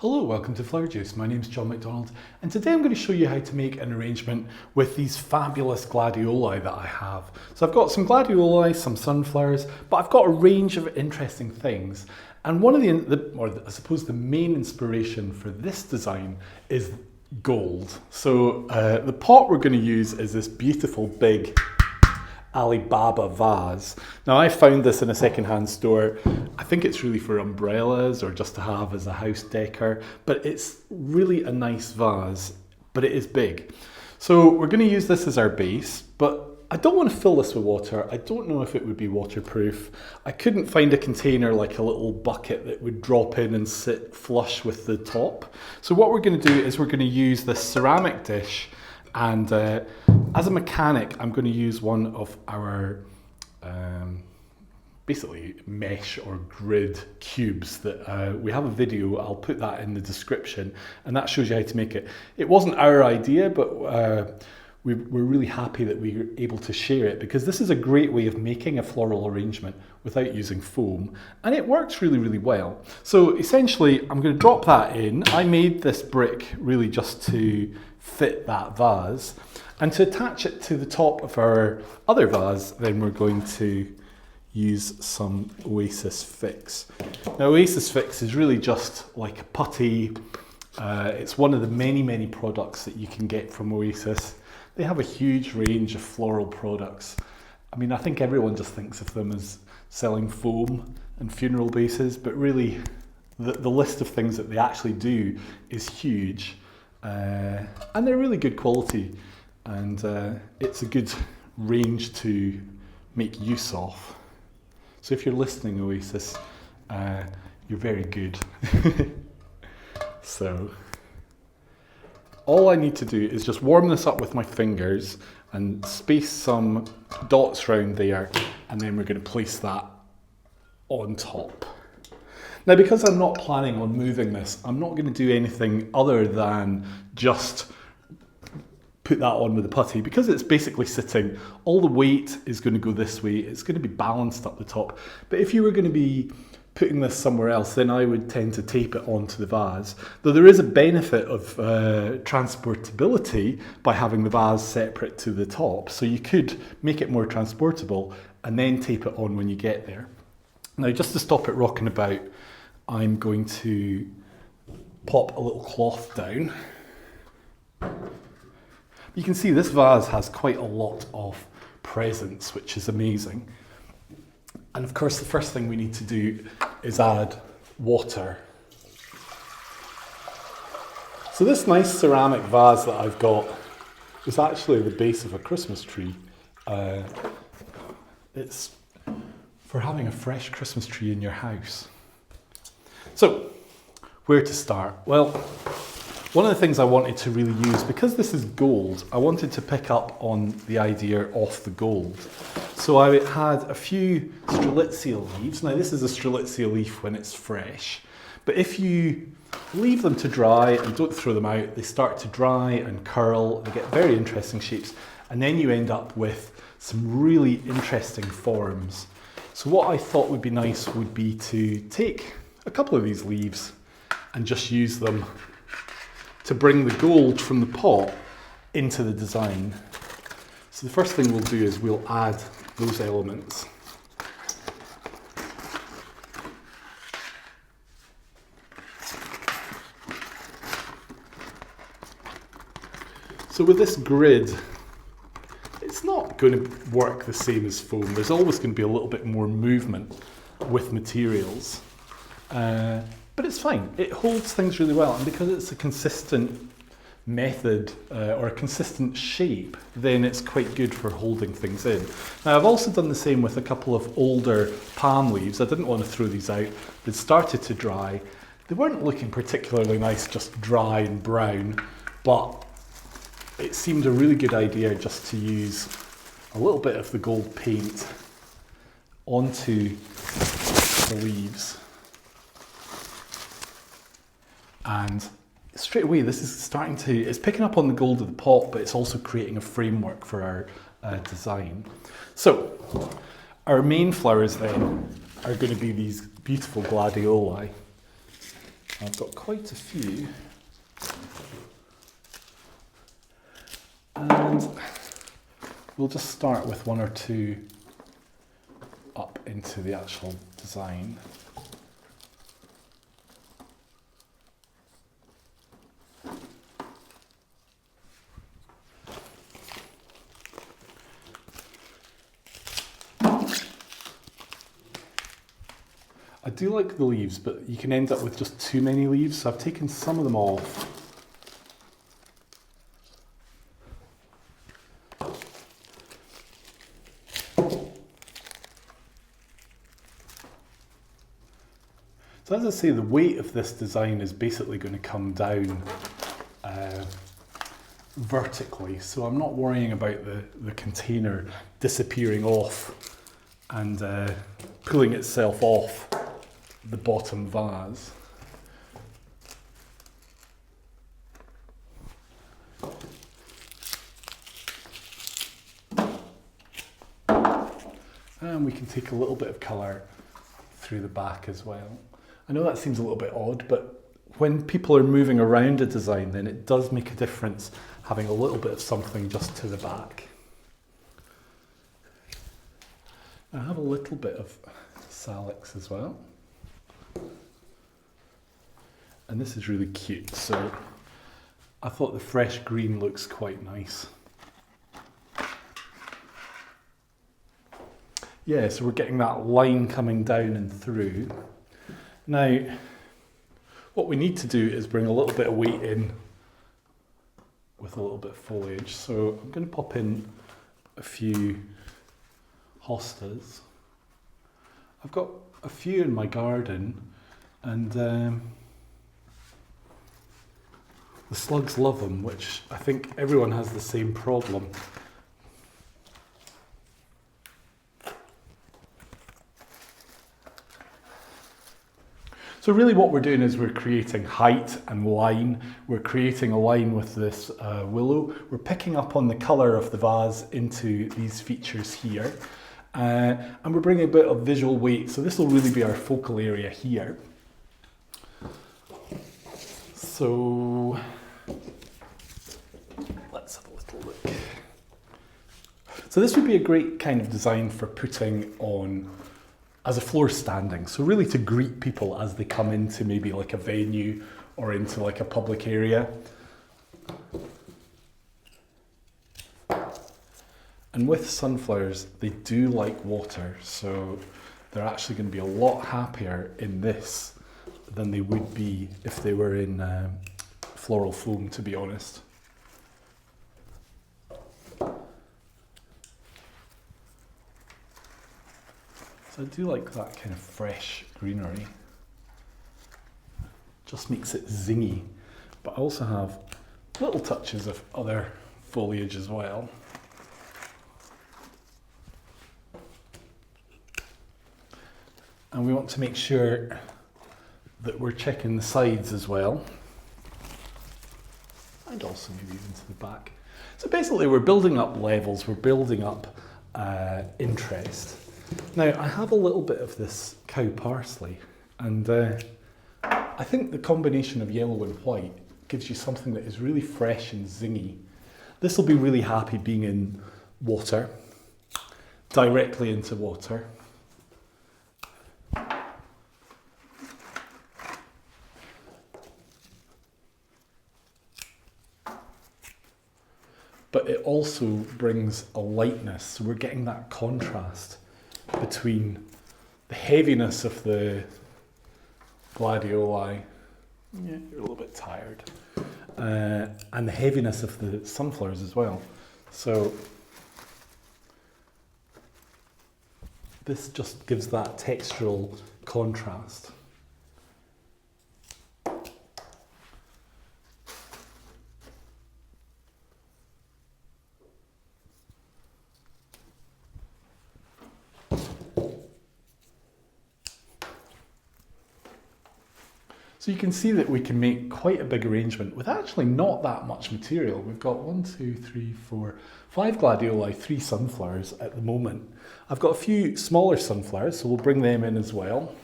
Hello, welcome to Flower Juice. My name is John McDonald, and today I'm going to show you how to make an arrangement with these fabulous gladioli that I have. So I've got some gladioli, some sunflowers, but I've got a range of interesting things. And one of the main inspiration for this design is gold. So the pot we're going to use is this beautiful big Alibaba vase. Now I found this in a secondhand store. I think it's really for umbrellas or just to have as a house decor, but it's really a nice vase, but it is big. So we're going to use this as our base, but I don't want to fill this with water. I don't know if it would be waterproof. I couldn't find a container like a little bucket that would drop in and sit flush with the top. So what we're going to do is we're going to use this ceramic dish, and as a mechanic, I'm going to use one of our basically mesh or grid cubes that we have a video. I'll put that in the description, and that shows you how to make it. It wasn't our idea, but we're really happy that we were able to share it, because this is a great way of making a floral arrangement without using foam, and it works really, really well. So essentially, I'm going to drop that in. I made this brick really just to fit that vase, and to attach it to the top of our other vase, then we're going to use some Oasis Fix. Now Oasis Fix is really just like a putty. It's one of the many products that you can get from Oasis. They have a huge range of floral products. I mean, I think everyone just thinks of them as selling foam and funeral bases, but really the list of things that they actually do is huge. And they're really good quality, and it's a good range to make use of. So if you're listening, Oasis, you're very good. So all I need to do is just warm this up with my fingers and space some dots around there, and then we're going to place that on top. Now, because I'm not planning on moving this, I'm not going to do anything other than just put that on with the putty. Because it's basically sitting, all the weight is going to go this way. It's going to be balanced up the top. But if you were going to be putting this somewhere else, then I would tend to tape it onto the vase. Though there is a benefit of transportability by having the vase separate to the top. So you could make it more transportable and then tape it on when you get there. Now, just to stop it rocking about, I'm going to pop a little cloth down. You can see this vase has quite a lot of presents, which is amazing. And of course, the first thing we need to do is add water. So this nice ceramic vase that I've got is actually the base of a Christmas tree. It's for having a fresh Christmas tree in your house. So, where to start? Well, one of the things I wanted to really use, because this is gold, I wanted to pick up on the idea of the gold. So I had a few Strelitzia leaves. Now this is a Strelitzia leaf when it's fresh, but if you leave them to dry and don't throw them out, they start to dry and curl, they get very interesting shapes, and then you end up with some really interesting forms. So what I thought would be nice would be to take a couple of these leaves and just use them to bring the gold from the pot into the design. So the first thing we'll do is we'll add those elements. So with this grid, it's not going to work the same as foam. There's always going to be a little bit more movement with materials. But it's fine. It holds things really well, and because it's a consistent method or a consistent shape, then it's quite good for holding things in. Now I've also done the same with a couple of older palm leaves. I didn't want to throw these out. They'd started to dry. They weren't looking particularly nice, just dry and brown, but it seemed a really good idea just to use a little bit of the gold paint onto the leaves. And straight away, this is it's picking up on the gold of the pot, but it's also creating a framework for our design. So our main flowers then are going to be these beautiful gladioli. I've got quite a few. And we'll just start with one or two up into the actual design. I do like the leaves, but you can end up with just too many leaves, so I've taken some of them off. So as I say, the weight of this design is basically going to come down vertically, so I'm not worrying about the container disappearing off and pulling itself off the bottom vase. And we can take a little bit of colour through the back as well. I know that seems a little bit odd, but when people are moving around a design, then it does make a difference having a little bit of something just to the back. I have a little bit of salix as well. And this is really cute, so I thought the fresh green looks quite nice. Yeah, so we're getting that line coming down and through. Now, what we need to do is bring a little bit of weight in with a little bit of foliage. So I'm going to pop in a few hostas. I've got a few in my garden, and the slugs love them, which I think everyone has the same problem. So really what we're doing is we're creating height and line. We're creating a line with this willow. We're picking up on the colour of the vase into these features here. And we're bringing a bit of visual weight. So this will really be our focal area here. So let's have a little look. So this would be a great kind of design for putting on as a floor standing. So really to greet people as they come into maybe like a venue or into like a public area. And with sunflowers, they do like water. So they're actually going to be a lot happier in this than they would be if they were in floral foam, to be honest. So I do like that kind of fresh greenery. Just makes it zingy. But I also have little touches of other foliage as well. And we want to make sure that we're checking the sides as well. And also maybe even to the back. So basically we're building up levels, we're building up interest. Now I have a little bit of this cow parsley, and I think the combination of yellow and white gives you something that is really fresh and zingy. This will be really happy being in water, directly into water. But it also brings a lightness, so we're getting that contrast between the heaviness of the gladioli, yeah, you're a little bit tired, and the heaviness of the sunflowers as well. So this just gives that textural contrast. So you can see that we can make quite a big arrangement with actually not that much material. We've got 1, 2, 3, 4, 5 gladioli, 3 sunflowers at the moment. I've got a few smaller sunflowers, so we'll bring them in as well.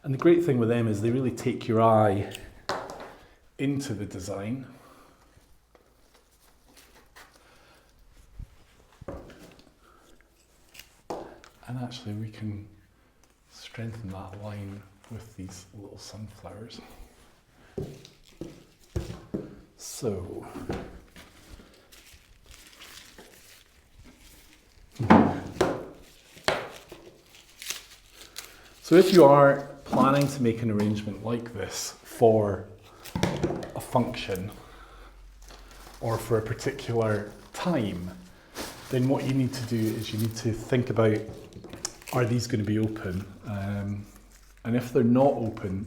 And the great thing with them is they really take your eye into the design. And actually we can strengthen that line with these little sunflowers. So, if you are planning to make an arrangement like this for a function or for a particular time, then what you need to do is you need to think about, are these going to be open? And if they're not open,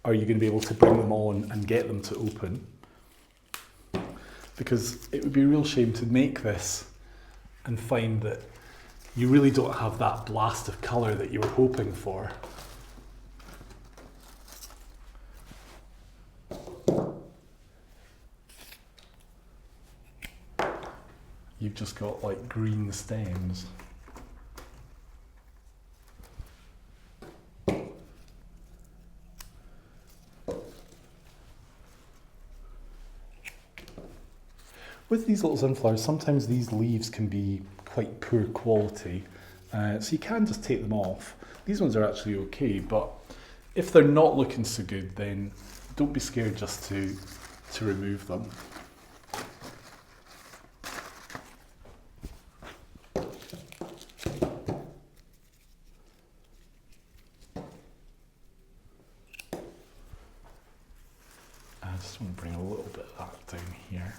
are you going to be able to bring them on and get them to open? Because it would be a real shame to make this and find that you really don't have that blast of colour that you were hoping for. You've just got like green stems. With these little sunflowers, sometimes these leaves can be quite poor quality, so you can just take them off. These ones are actually okay, but if they're not looking so good, then don't be scared just to remove them. I just want to bring a little bit of that down here.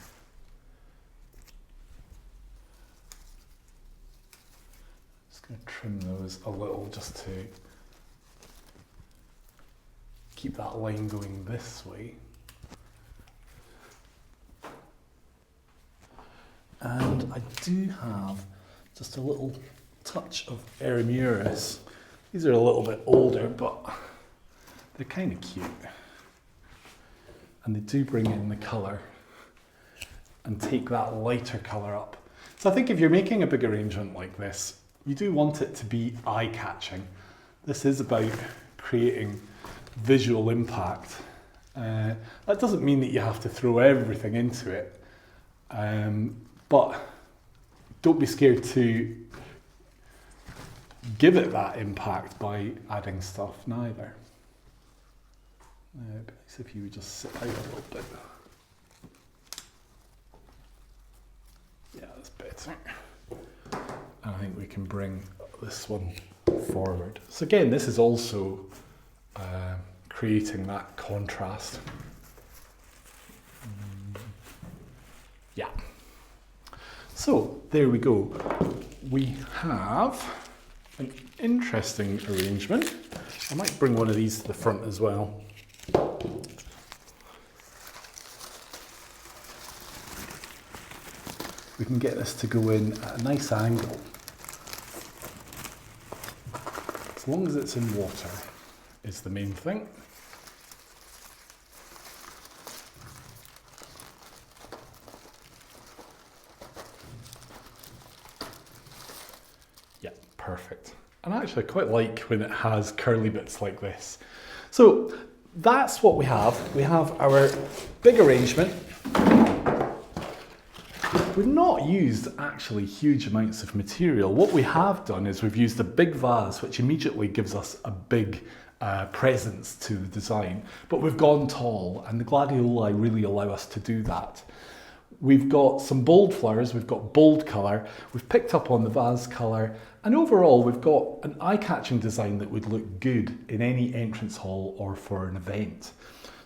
Going to trim those a little just to keep that line going this way. And I do have just a little touch of eremurus. These are a little bit older, but they're kind of cute. And they do bring in the colour and take that lighter colour up. So I think if you're making a big arrangement like this, you do want it to be eye-catching. This is about creating visual impact. That doesn't mean that you have to throw everything into it, but don't be scared to give it that impact by adding stuff neither. It'd be nice if you would just sit out a little bit. Yeah, that's better. And I think we can bring this one forward. So again, this is also creating that contrast. Yeah. So there we go. We have an interesting arrangement. I might bring one of these to the front as well. We can get this to go in at a nice angle. As long as it's in water is the main thing. Yeah, perfect. And actually I quite like when it has curly bits like this. So that's what we have. We have our big arrangement. We've not used actually huge amounts of material. What we have done is we've used a big vase, which immediately gives us a big presence to the design, but we've gone tall, and the gladioli really allow us to do that. We've got some bold flowers, we've got bold colour, we've picked up on the vase colour, and overall we've got an eye-catching design that would look good in any entrance hall or for an event.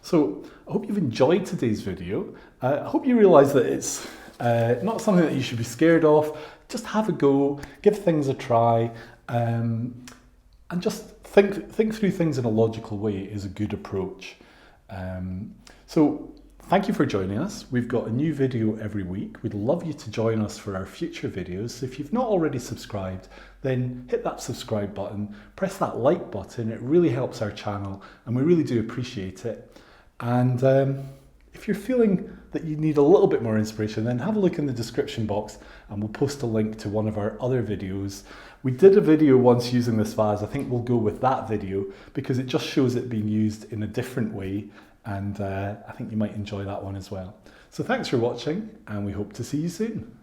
So I hope you've enjoyed today's video. I hope you realise that it's not something that you should be scared of. Just have a go, give things a try, and just think through things in a logical way is a good approach. So thank you for joining us. We've got a new video every week. We'd love you to join us for our future videos. So if you've not already subscribed, then hit that subscribe button, press that like button. It really helps our channel and we really do appreciate it. And If you're feeling that you need a little bit more inspiration, then have a look in the description box and we'll post a link to one of our other videos. We did a video once using this vase. I think we'll go with that video because it just shows it being used in a different way, and I think you might enjoy that one as well. So thanks for watching, and we hope to see you soon.